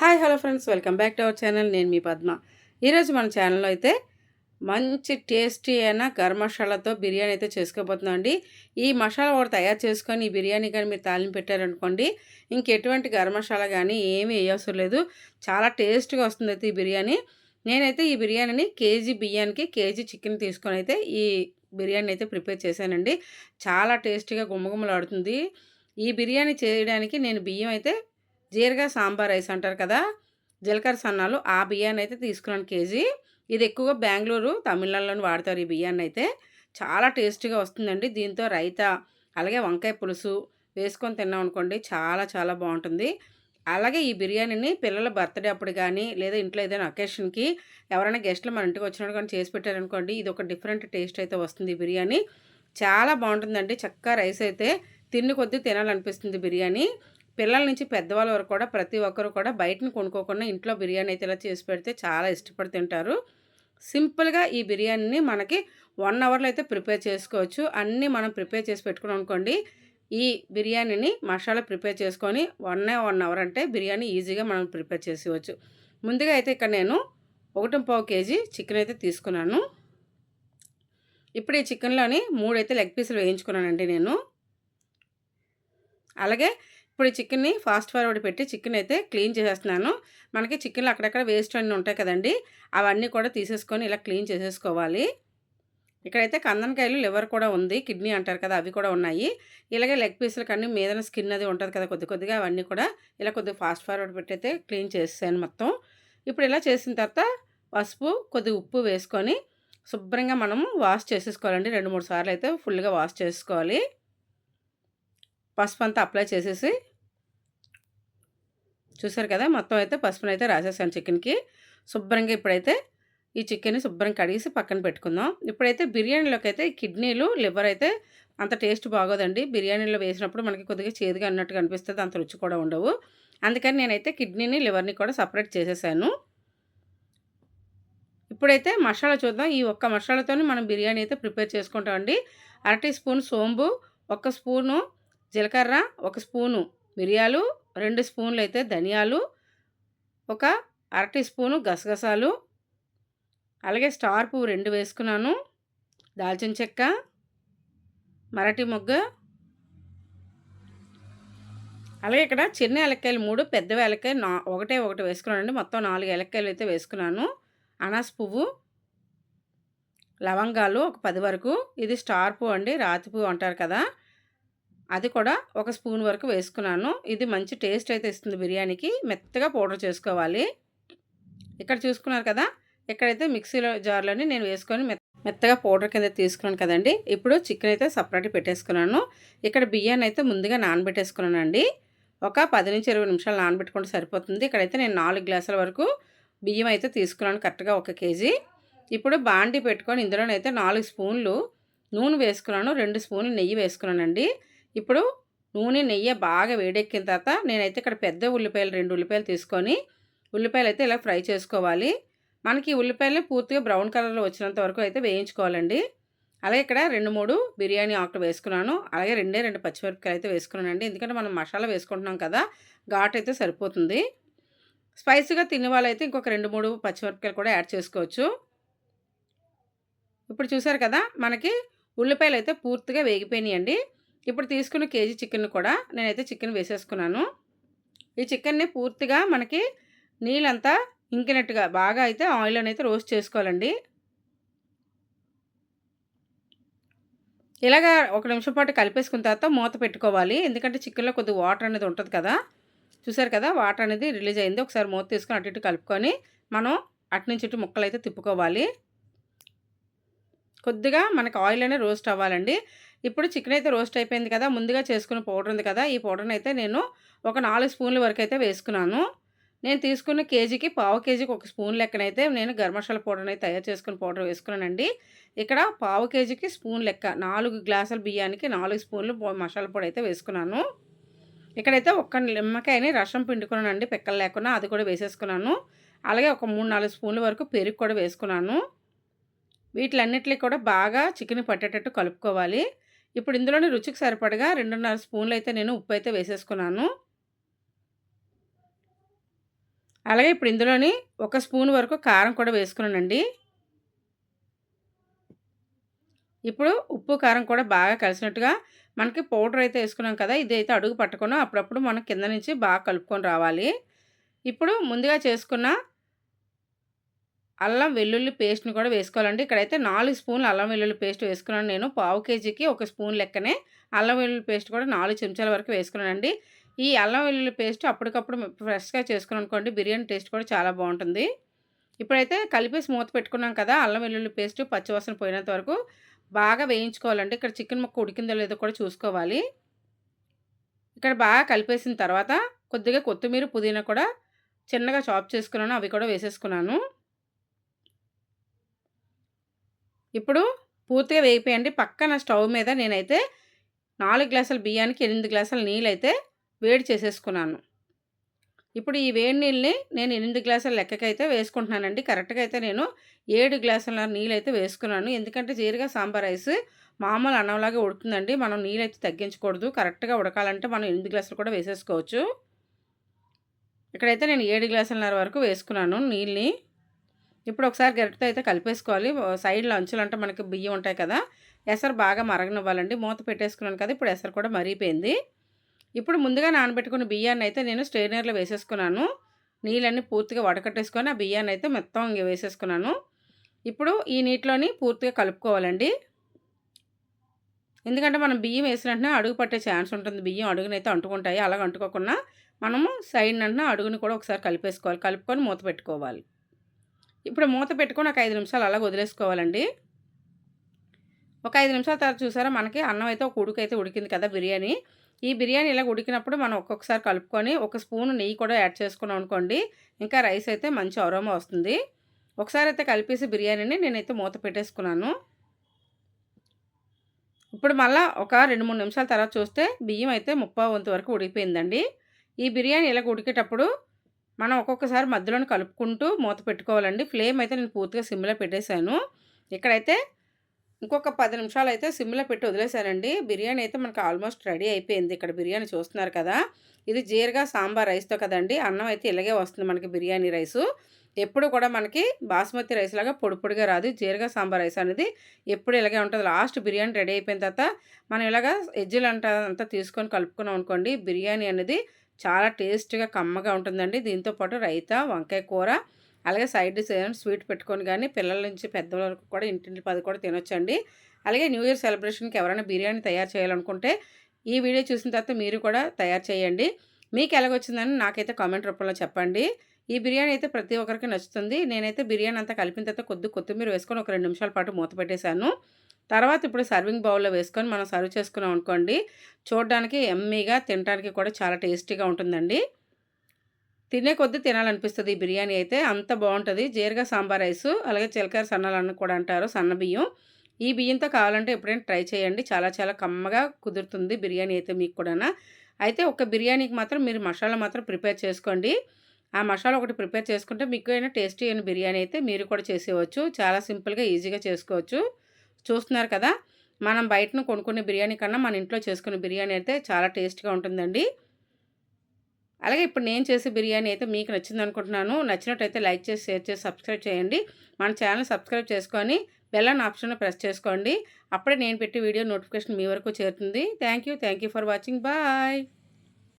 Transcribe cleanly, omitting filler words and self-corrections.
Hi hello friends, welcome back to our channel. నేను మీ పద్మ. ఈరోజు మన ఛానల్లో అయితే మంచి టేస్టీ అయిన గరం మసాలాతో బిర్యానీ అయితే చేసుకోబోతున్నాం అండి. ఈ మసాలా ఒకటి తయారు చేసుకొని ఈ బిర్యానీ కానీ మీరు తాలింపు పెట్టారనుకోండి, ఇంకెటువంటి గరం మసాలా కానీ ఏమీ వేయవసరం లేదు. చాలా టేస్ట్గా వస్తుంది అయితే ఈ బిర్యానీ. నేనైతే ఈ బిర్యానీని కేజీ బియ్యానికి కేజీ చికెన్ తీసుకొని అయితే ఈ బిర్యానీ అయితే ప్రిపేర్ చేశానండి. చాలా టేస్టీగా గుమ్మగుమ్మలాడుతుంది. ఈ బిర్యానీ చేయడానికి నేను బియ్యం అయితే జీరగా సాంబార్ రైస్ అంటారు కదా, జీలకర్ర సన్నాలు ఆ బియ్యాన్ని అయితే తీసుకున్నాను కేజీ. ఇది ఎక్కువగా బెంగళూరు, తమిళనాడులోని వాడతారు ఈ బియ్యాన్ని అయితే. చాలా టేస్టీగా వస్తుందండి. దీంతో రైతా, అలాగే వంకాయ పులుసు వేసుకొని తిన్నాం అనుకోండి, చాలా చాలా బాగుంటుంది. అలాగే ఈ బిర్యానీని పిల్లల బర్త్డే అప్పుడు కానీ, లేదా ఇంట్లో ఏదైనా అకేషన్కి ఎవరైనా గెస్ట్లు మన ఇంటికి వచ్చినప్పుడు కానీ చేసి పెట్టారనుకోండి, ఇది ఒక డిఫరెంట్ టేస్ట్ అయితే వస్తుంది ఈ బిర్యానీ. చాలా బాగుంటుందండి. చక్కగా రైస్ అయితే తిండి కొద్దీ తినాలనిపిస్తుంది బిర్యానీ. పిల్లల నుంచి పెద్దవాళ్ళ వరకు కూడా ప్రతి ఒక్కరు కూడా బయటని కొనుక్కోకుండా ఇంట్లో బిర్యానీ అయితే ఇలా చేసి పెడితే చాలా ఇష్టపడి తింటారు. సింపుల్గా ఈ బిర్యానీని మనకి 1 అవర్లో అయితే ప్రిపేర్ చేసుకోవచ్చు. అన్నీ మనం ప్రిపేర్ చేసి పెట్టుకున్నాం అనుకోండి, ఈ బిర్యానీని మసాలా ప్రిపేర్ చేసుకొని 1 అవర్ అంటే బిర్యానీ ఈజీగా మనం ప్రిపేర్ చేసేవచ్చు. ముందుగా అయితే ఇక్కడ నేను 1.5 కేజీ చికెన్ అయితే తీసుకున్నాను. ఇప్పుడు ఈ చికెన్లోని 3 అయితే లెగ్ పీసులు వేయించుకున్నానండి నేను. అలాగే ఇప్పుడు ఈ చికెన్ని ఫాస్ట్ ఫార్వర్డ్ పెట్టి చికెన్ అయితే క్లీన్ చేసేస్తున్నాను. మనకి చికెన్లో అక్కడక్కడ వేస్ట్ అన్నీ ఉంటాయి కదండి, అవన్నీ కూడా తీసేసుకొని ఇలా క్లీన్ చేసేసుకోవాలి. ఇక్కడైతే కందనకాయలు, లివర్ కూడా ఉంది, కిడ్నీ అంటారు కదా, అవి కూడా ఉన్నాయి. ఇలాగే లెగ్ పీసులకు అన్నీ మీదన స్కిన్ అది ఉంటుంది కదా, కొద్ది కొద్దిగా అవన్నీ కూడా ఇలా కొద్దిగా ఫాస్ట్ ఫార్వర్డ్ పెట్టి అయితే క్లీన్ చేసాను మొత్తం. ఇప్పుడు ఇలా చేసిన తర్వాత పసుపు, కొద్దిగా ఉప్పు వేసుకొని శుభ్రంగా మనము వాష్ చేసేసుకోవాలండి. 2-3 సార్లు అయితే ఫుల్గా వాష్ చేసుకోవాలి. పసుపు అంతా అప్లై చేసేసి చూసారు కదా, మొత్తం అయితే పసుపునైతే రాసేసాను చికెన్కి. శుభ్రంగా ఇప్పుడైతే ఈ చికెన్ని శుభ్రంగా కడిగేసి పక్కన పెట్టుకుందాం. ఇప్పుడైతే బిర్యానీలోకి అయితే కిడ్నీలు, లివర్ అయితే అంత టేస్ట్ బాగోదండి. బిర్యానీలో వేసినప్పుడు మనకి కొద్దిగా చేదుగా అన్నట్టుగా అనిపిస్తుంది, అంత రుచి కూడా ఉండవు. అందుకని నేనైతే కిడ్నీని, లివర్ని కూడా సపరేట్ చేసేసాను. ఇప్పుడైతే మసాలా చూద్దాం. ఈ ఒక్క మసాలాతోని మనం బిర్యానీ అయితే ప్రిపేర్ చేసుకుంటామండి. 1/2 టీ స్పూన్ సోంపు, 1 స్పూను జీలకర్ర, 1 స్పూను మిరియాలు, 2 స్పూన్లు అయితే ధనియాలు, ఒక 1/2 టీ స్పూను గసగసాలు, అలాగే స్టార్ పువ్వు 2 వేసుకున్నాను, దాల్చిన చెక్క, మరాఠీ మొగ్గ, అలాగే ఇక్కడ చిన్న ఏలక్కాయలు 3, పెద్ద ఏలక్కాయ ఒకటే వేసుకున్నానండి. మొత్తం 4 ఏలక్కాయలు అయితే వేసుకున్నాను. అనాస పువ్వు, లవంగాలు ఒక 10 వరకు, ఇది స్టార్ పువ్వు అండి, రాతి పువ్వు అంటారు కదా, అది కూడా 1 స్పూన్ వరకు వేసుకున్నాను. ఇది మంచి టేస్ట్ అయితే ఇస్తుంది బిర్యానీకి. మెత్తగా పౌడర్ చేసుకోవాలి. ఇక్కడ చూసుకున్నారు కదా, ఇక్కడైతే మిక్సీలో జార్లోని నేను వేసుకొని మెత్తగా పౌడర్ కింద తీసుకున్నాను కదండి. ఇప్పుడు చికెన్ అయితే సపరేట్ పెట్టేసుకున్నాను. ఇక్కడ బియ్యాన్ని అయితే ముందుగా నానబెట్టేసుకున్నానండి. ఒక 10-20 నిమిషాలు నానబెట్టుకుంటే సరిపోతుంది. ఇక్కడైతే నేను 4 గ్లాసుల వరకు బియ్యం అయితే తీసుకున్నాను, కరెక్ట్గా 1 కేజీ. ఇప్పుడు బాండీ పెట్టుకొని ఇందులోనైతే 4 స్పూన్లు నూనె వేసుకున్నాను, 2 స్పూన్లు నెయ్యి వేసుకున్నానండి. ఇప్పుడు నూనె, నెయ్యి బాగా వేడెక్కిన తర్వాత నేనైతే ఇక్కడ పెద్ద ఉల్లిపాయలు 2 ఉల్లిపాయలు తీసుకొని ఉల్లిపాయలు అయితే ఇలా ఫ్రై చేసుకోవాలి. మనకి ఉల్లిపాయలు పూర్తిగా బ్రౌన్ కలర్లో వచ్చినంత వరకు అయితే వేయించుకోవాలండి. అలాగే ఇక్కడ 2-3 బిర్యానీ ఆకులు వేసుకున్నాను. అలాగే 2 పచ్చిమిరపకాయలు అయితే వేసుకున్నానండి. ఎందుకంటే మనం మసాలా వేసుకుంటున్నాం కదా, ఘాటు అయితే సరిపోతుంది. స్పైసీగా తినే వాళ్ళైతే ఇంకొక 2-3 పచ్చిమిరపకాయలు కూడా యాడ్ చేసుకోవచ్చు. ఇప్పుడు చూసారు కదా, మనకి ఉల్లిపాయలు అయితే పూర్తిగా వేగిపోయినాయండి. ఇప్పుడు తీసుకున్న కేజీ చికెన్ కూడా నేనైతే చికెన్ వేసేసుకున్నాను. ఈ చికెన్ని పూర్తిగా మనకి నీళ్ళంతా ఇంకినట్టుగా బాగా అయితే ఆయిల్లోనైతే రోస్ట్ చేసుకోవాలండి. ఇలాగా 1 నిమిషం పాటు కలిపేసుకున్న తర్వాత మూత పెట్టుకోవాలి. ఎందుకంటే చికెన్లో కొద్దిగా వాటర్ అనేది ఉంటుంది కదా. చూసారు కదా, వాటర్ అనేది రిలీజ్ అయింది. ఒకసారి మూత తీసుకొని అటు ఇటు కలుపుకొని మనం అటు నుంచి ఇటు ముక్కలు అయితే తిప్పుకోవాలి. కొద్దిగా మనకి ఆయిల్ అనేది రోస్ట్ అవ్వాలండి. ఇప్పుడు చికెన్ అయితే రోస్ట్ అయిపోయింది కదా, ముందుగా చేసుకున్న పౌడర్ ఉంది కదా, ఈ పౌడర్ని అయితే నేను ఒక 4 స్పూన్ల వరకు అయితే వేసుకున్నాను. నేను తీసుకున్న కేజీకి పావు కేజీకి 1 స్పూన్ లెక్కనైతే నేను గరం మసాలా పౌడర్ని అయితే తయారు చేసుకున్న పౌడర్ వేసుకున్నానండి. ఇక్కడ పావు కేజీకి స్పూన్ లెక్క 4 గ్లాసుల బియ్యానికి 4 స్పూన్లు మసాలా పొడి అయితే వేసుకున్నాను. ఇక్కడైతే ఒక్క నిమ్మకాయని రసం పిండుకున్నానండి, పిక్కలు లేకుండా, అది కూడా వేసేసుకున్నాను. అలాగే ఒక 3-4 స్పూన్ల వరకు పెరుగు కూడా వేసుకున్నాను. వీటిలన్నిటిని కూడా బాగా చికెన్ పట్టేటట్టు కలుపుకోవాలి. ఇప్పుడు ఇందులోనే రుచికి సరిపడగా 2.5 స్పూన్లు అయితే నేను ఉప్పు అయితే వేసేసుకున్నాను. అలాగే ఇప్పుడు ఇందులోని 1 స్పూన్ వరకు కారం కూడా వేసుకున్నానండి. ఇప్పుడు ఉప్పు, కారం కూడా బాగా కలిసినట్టుగా మనకి పౌడర్ అయితే వేసుకున్నాం కదా! ఇదైతే అడుగు పట్టకుండా అప్పుడప్పుడు మనం కింద నుంచి బాగా కలుపుకొని రావాలి. ఇప్పుడు ముందుగా చేసుకున్న అల్లం వెల్లుల్లి పేస్ట్‌ని కూడా వేసుకోవాలండి. ఇక్కడైతే 4 స్పూన్లు అల్లం వెల్లుల్లి పేస్ట్ వేసుకున్నాను నేను. పావు కేజీకి 1 స్పూన్ లెక్కనే అల్లం వెల్లుల్లి పేస్ట్ కూడా 4 చెంచాల వరకు వేసుకున్నానండి. ఈ అల్లం వెల్లుల్లి పేస్ట్ అప్పటికప్పుడు ఫ్రెష్‌గా చేసుకున్నామనుకోండి బిర్యానీ టేస్ట్ కూడా చాలా బావుంటుంది. ఇప్పుడైతే కలిపేసి మూత పెట్టుకున్నాం కదా! అల్లం వెల్లుల్లి పేస్ట్ పచ్చివాసన పోయినంత వరకు బాగా వేయించుకోవాలండి. ఇక్కడ చికెన్ ముక్క ఉడికిందో లేదో కూడా చూసుకోవాలి. ఇక్కడ బాగా కలిపేసిన తర్వాత కొద్దిగా కొత్తిమీర, పుదీనా కూడా చిన్నగా చాప్ చేసుకున్నాను. అవి కూడా వేసేసుకున్నాను. ఇప్పుడు పూర్తిగా వేగిపోయాయండి. పక్కన స్టవ్ మీద నేనైతే 4 గ్లాసుల బియ్యానికి 8 గ్లాసుల నీళ్ళైతే వేడి చేసేసుకున్నాను. ఇప్పుడు ఈ వేడి నీళ్ళని నేను 8 గ్లాసుల లెక్కకైతే వేసుకుంటున్నానండి. కరెక్ట్‌గా అయితే నేను 7 గ్లాసుల నీళ్ళైతే వేసుకున్నాను. ఎందుకంటే జీరగా సాంబార్ రైస్ మామూలు అన్నంలాగా ఉడుకుతుందండి. మనం నీళ్ళైతే తగ్గించకూడదు. కరెక్ట్‌గా ఉడకాలంటే మనం 8 గ్లాసులు కూడా వేసేసుకోవచ్చు. ఇక్కడైతే నేను 7 గ్లాసులన్నర వరకు వేసుకున్నాను నీళ్ళని. ఇప్పుడు ఒకసారి గరిటెతో అయితే కలిపేసుకోవాలి. సైడ్‌లో అంచులంటే మనకి బియ్యం ఉంటాయి కదా! ఎసరు బాగా మరగనివ్వాలండి. మూత పెట్టేసుకున్నాను కదా! ఇప్పుడు ఎసరు కూడా మరిగిపోయింది. ఇప్పుడు ముందుగా నానబెట్టుకున్న బియ్యాన్నయితే నేను స్ట్రెయినర్‌లో వేసేసుకున్నాను. నీళ్ళన్నీ పూర్తిగా వడకట్టేసుకొని ఆ బియ్యాన్నయితే మొత్తం ఇంగ వేసేసుకున్నాను. ఇప్పుడు ఈ నీటిలోని పూర్తిగా కలుపుకోవాలండి. ఎందుకంటే మనం బియ్యం వేసిన వెంటనే అడుగు పట్టే ఛాన్స్ ఉంటుంది. బియ్యం అడుగునైతే అంటుకుంటాయి. అలాగ అంటుకోకుండా మనము సైడ్‌నంటనే అడుగుని కూడా ఒకసారి కలిపేసుకోవాలి. కలుపుకొని మూత పెట్టుకోవాలి. ఇప్పుడు మూత పెట్టుకొని ఒక 5 నిమిషాలు అలాగ వదిలేసుకోవాలండి. ఒక 5 నిమిషాల తర్వాత చూసారా మనకి అన్నం అయితే ఒక ఉడుకైతే ఉడికింది కదా బిర్యానీ. ఈ బిర్యానీ ఇలాగ ఉడికినప్పుడు మనం ఒక్కొక్కసారి కలుపుకొని ఒక స్పూన్ నెయ్యి కూడా యాడ్ చేసుకున్నాం అనుకోండి, ఇంకా రైస్ అయితే మంచి అరోమా వస్తుంది. ఒకసారి అయితే కలిపేసి బిర్యానీని నేనైతే మూత పెట్టేసుకున్నాను. ఇప్పుడు మళ్ళా ఒక 2, 3 నిమిషాల తర్వాత చూస్తే బియ్యం అయితే ముప్పావు వంతు వరకు ఉడికిపోయిందండి. ఈ బిర్యానీ ఇలాగ ఉడికేటప్పుడు మనం ఒక్కొక్కసారి మధ్యలోనే కలుపుకుంటూ మూత పెట్టుకోవాలండి. ఫ్లేమ్ అయితే నేను పూర్తిగా సిమ్‌లో పెట్టేశాను. ఇక్కడైతే ఇంకొక 10 నిమిషాలైతే సిమ్‌లో పెట్టి వదిలేసానండి. బిర్యానీ అయితే మనకు ఆల్మోస్ట్ రెడీ అయిపోయింది. ఇక్కడ బిర్యానీ చూస్తున్నారు కదా! ఇది జీరగా సాంబార్ రైస్‌తో కదండీ! అన్నం అయితే ఇలాగే వస్తుంది మనకి బిర్యానీ రైసు. ఎప్పుడు కూడా మనకి బాస్మతి రైస్ లాగా పొడి పొడిగా రాదు. జీరగా సాంబార్ రైస్ అనేది ఎప్పుడు ఇలాగే ఉంటది. లాస్ట్ బిర్యానీ రెడీ అయిపోయిన తర్వాత మనం ఇలాగా అంతా తీసుకొని కలుపుకున్నాం అనుకోండి, బిర్యానీ అనేది చాలా టేస్ట్‌గా కమ్మగా ఉంటుందండి. దీంతో పాటు రైతా, వంకాయ కూర అలాగే సైడ్ డిష్ ఏమైనా స్వీట్ పెట్టుకొని గానీ పిల్లల నుంచి పెద్దల వరకు కూడా ఇంటింటి పది కూడా తినొచ్చండి. అలాగే న్యూ ఇయర్ సెలబ్రేషన్‌కి ఎవరైనా బిర్యానీ తయారు చేయాలనుకుంటే ఈ వీడియో చూసిన తర్వాత మీరు కూడా తయారు చేయండి. మీకు ఎలాగొచ్చిందని నాకైతే కామెంట్ రూపంలో చెప్పండి. ఈ బిర్యానీ అయితే ప్రతి ఒక్కరికి నచ్చుతుంది. నేనైతే బిర్యానీ అంతా కలిపిన తర్వాత కొత్తిమీర వేసుకొని ఒక 2 నిమిషాల పాటు మూత పెట్టేశాను. తర్వాత ఇప్పుడు సర్వింగ్ బౌల్‌లో వేసుకొని మనం సర్వ్ చేసుకున్నాం అనుకోండి, చూడడానికి యమ్మీగా తినటానికి కూడా చాలా టేస్టీగా ఉంటుందండి. తినే కొద్దీ తినాలనిపిస్తది ఈ బిర్యానీ అయితే. అంత బావుంటది. జీరగా సాంబార్ రైసు, అలాగే చిలకర సన్నాలని కూడా అంటారు. సన్న బియ్యం. ఈ బియ్యంతో కావాలంటే ఎప్పుడైనా ట్రై చేయండి. చాలా చాలా కమ్మగా కుదురుతుంది బిర్యానీ అయితే మీకు కూడాన. అయితే ఒక బిర్యానీకి మాత్రం మీరు మసాలా మాత్రం ప్రిపేర్ చేసుకోండి. ఆ మసాలా ఒకటి ప్రిపేర్ చేసుకుంటే మీకు అయినా టేస్టీ అయిన బిర్యానీ అయితే మీరు కూడా చేసేయవచ్చు. చాలా సింపుల్‌గా, ఈజీగా చేసుకోవచ్చు. చూస్తున్నారు కదా! మనం బయటన కొనుక్కునే బిర్యానీ కన్నా మన ఇంట్లో చేసుకునే బిర్యానీ అయితే చాలా టేస్ట్‌గా ఉంటుందండి. అలాగే ఇప్పుడు నేను చేసే బిర్యానీ అయితే మీకు నచ్చిందనుకుంటున్నాను. నచ్చినట్టయితే లైక్ చేసి, షేర్ చేసి, సబ్స్క్రైబ్ చేయండి. మన ఛానల్ సబ్స్క్రైబ్ చేసుకొని బెల్ అనే ఆప్షన్‌ని ప్రెస్ చేసుకోండి. అప్పుడే నేను పెట్టే వీడియో నోటిఫికేషన్ మీ వరకు చేరుతుంది. Thank you for watching. Bye.